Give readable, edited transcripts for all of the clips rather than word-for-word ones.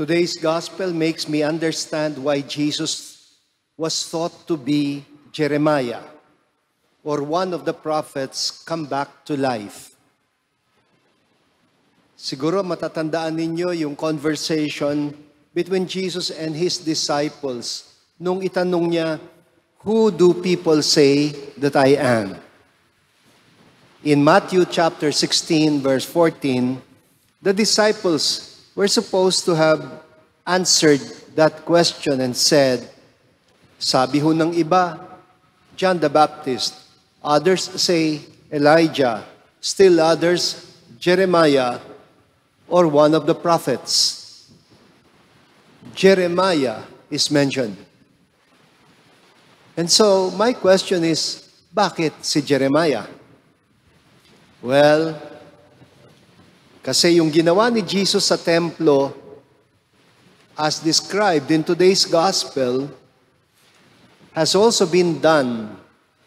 Today's gospel makes me understand why Jesus was thought to be Jeremiah, or one of the prophets come back to life. Siguro matatandaan ninyo yung conversation between Jesus and His disciples nung itanong niya, "Who do people say that I am?" In Matthew chapter 16, verse 14, the disciples were supposed to have answered that question and said, sabi ho ng iba, John the Baptist. Others say Elijah. Still others, Jeremiah, or one of the prophets. Jeremiah is mentioned. And so, my question is, bakit si Jeremiah? Well, kasi yung ginawa ni Jesus sa templo, as described in today's gospel, has also been done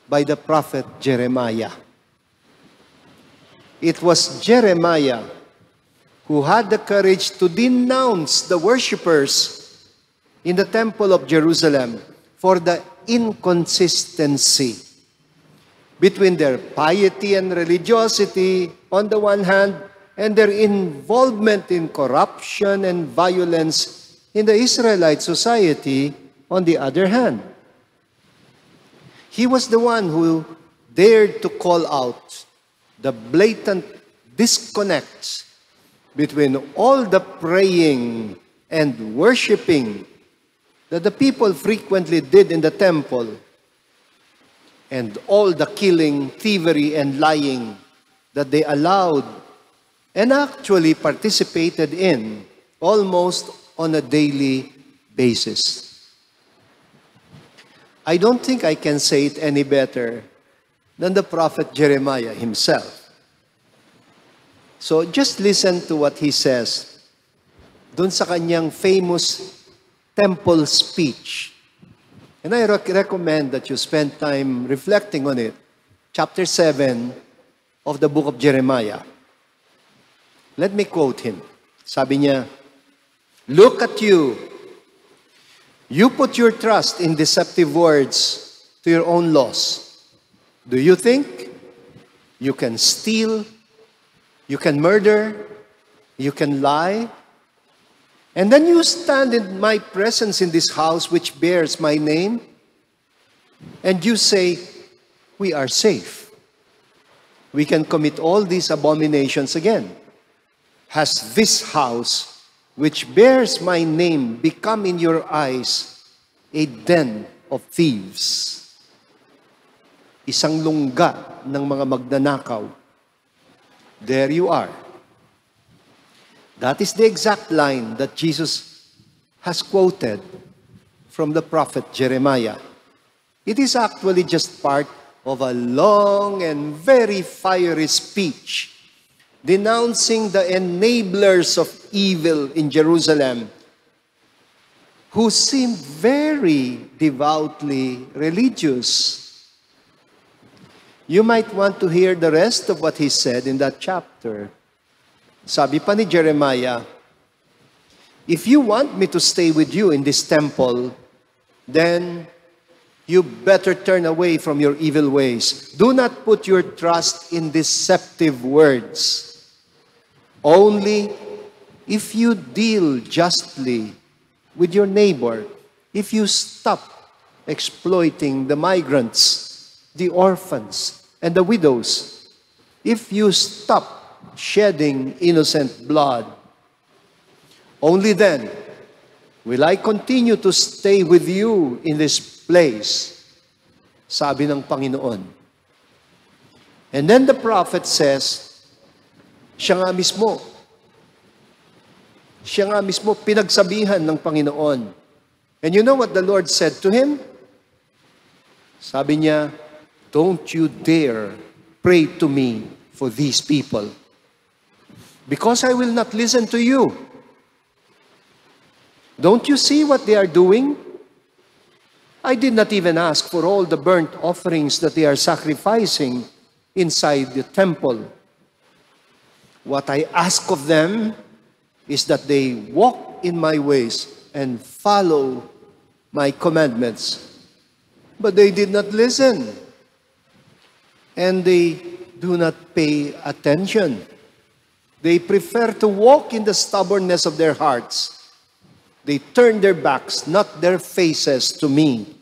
by the prophet Jeremiah. It was Jeremiah who had the courage to denounce the worshipers in the temple of Jerusalem for the inconsistency between their piety and religiosity on the one hand, and their involvement in corruption and violence in the Israelite society on the other hand. He was the one who dared to call out the blatant disconnect between all the praying and worshiping that the people frequently did in the temple and all the killing, thievery, and lying that they allowed and actually participated in almost on a daily basis. I don't think I can say it any better than the prophet Jeremiah himself. So just listen to what he says dun sa kanyang famous temple speech. And I recommend that you spend time reflecting on it. Chapter 7 of the book of Jeremiah. Let me quote him. Sabi niya, "Look at you. You put your trust in deceptive words to your own loss. Do you think you can steal, you can murder, you can lie? And then you stand in my presence in this house which bears my name, and you say, we are safe. We can commit all these abominations again. Has this house, which bears my name, become in your eyes a den of thieves?" Isang lungga ng mga magnanakaw. There you are. That is the exact line that Jesus has quoted from the prophet Jeremiah. It is actually just part of a long and very fiery speech denouncing the enablers of evil in Jerusalem, who seemed very devoutly religious. You might want to hear the rest of what he said in that chapter. Sabi pa ni Jeremiah, "If you want me to stay with you in this temple, then you better turn away from your evil ways. Do not put your trust in deceptive words. Only if you deal justly with your neighbor, if you stop exploiting the migrants, the orphans, and the widows, if you stop shedding innocent blood, only then will I continue to stay with you in this place," sabi ng Panginoon. And then the prophet says, siya nga mismo pinagsabihan ng Panginoon. And you know what the Lord said to him? Sabi niya, "Don't you dare pray to me for these people, because I will not listen to you. Don't you see what they are doing? I did not even ask for all the burnt offerings that they are sacrificing inside the temple. What I ask of them is that they walk in my ways and follow my commandments. But they did not listen, and they do not pay attention. They prefer to walk in the stubbornness of their hearts. They turn their backs, not their faces, to me.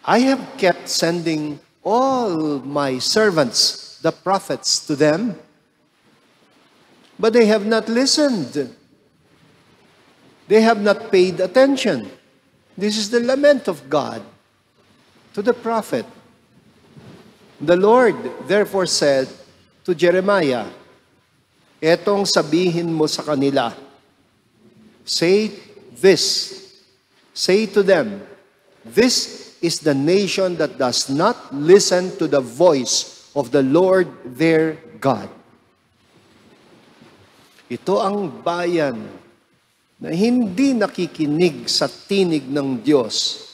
I have kept sending all my servants, the prophets, to them, but they have not listened. They have not paid attention. This is the lament of God to the prophet. The Lord therefore said to Jeremiah, etong sabihin mo sa kanila, say to them, this is the nation that does not listen to the voice of the Lord their God. Ito ang bayan na hindi nakikinig sa tinig ng Diyos,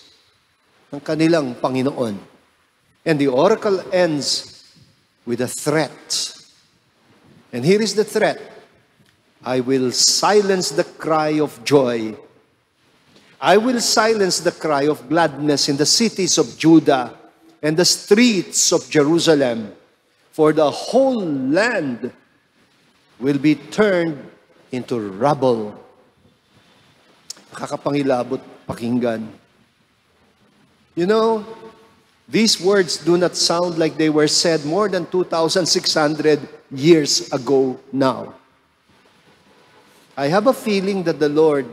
ng kanilang Panginoon. And the oracle ends with a threat. And here is the threat. I will silence the cry of joy. I will silence the cry of gladness in the cities of Judah and the streets of Jerusalem, for the whole land will be turned into rubble. Nakakapangilabot pakinggan. You know, these words do not sound like they were said more than 2,600 years ago now. I have a feeling that the Lord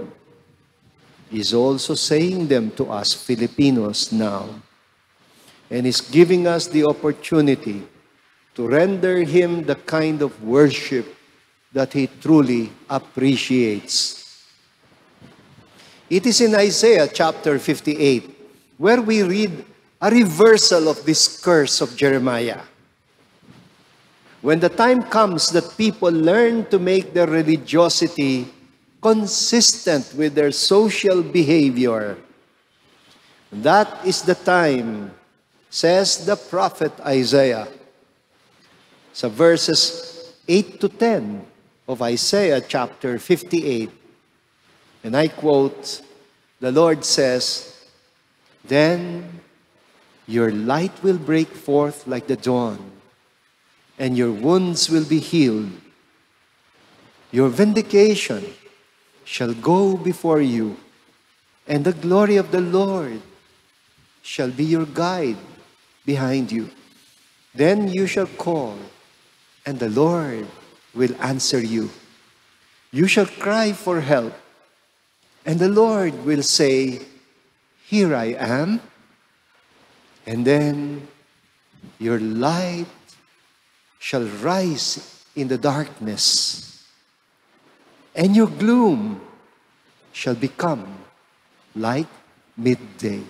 is also saying them to us Filipinos now, and is giving us the opportunity to render Him the kind of worship that He truly appreciates. It is in Isaiah chapter 58 where we read a reversal of this curse of Jeremiah. When the time comes that people learn to make their religiosity consistent with their social behavior, that is the time, says the prophet Isaiah, sa verses 8 to 10 of Isaiah chapter 58. And I quote, the Lord says, then your light will break forth like the dawn, and your wounds will be healed. Your vindication shall go before you, and the glory of the Lord shall be your guide behind you. Then you shall call, and the Lord will answer you. You shall cry for help, and the Lord will say, here I am. And then your light shall rise in the darkness, and your gloom shall become like midday.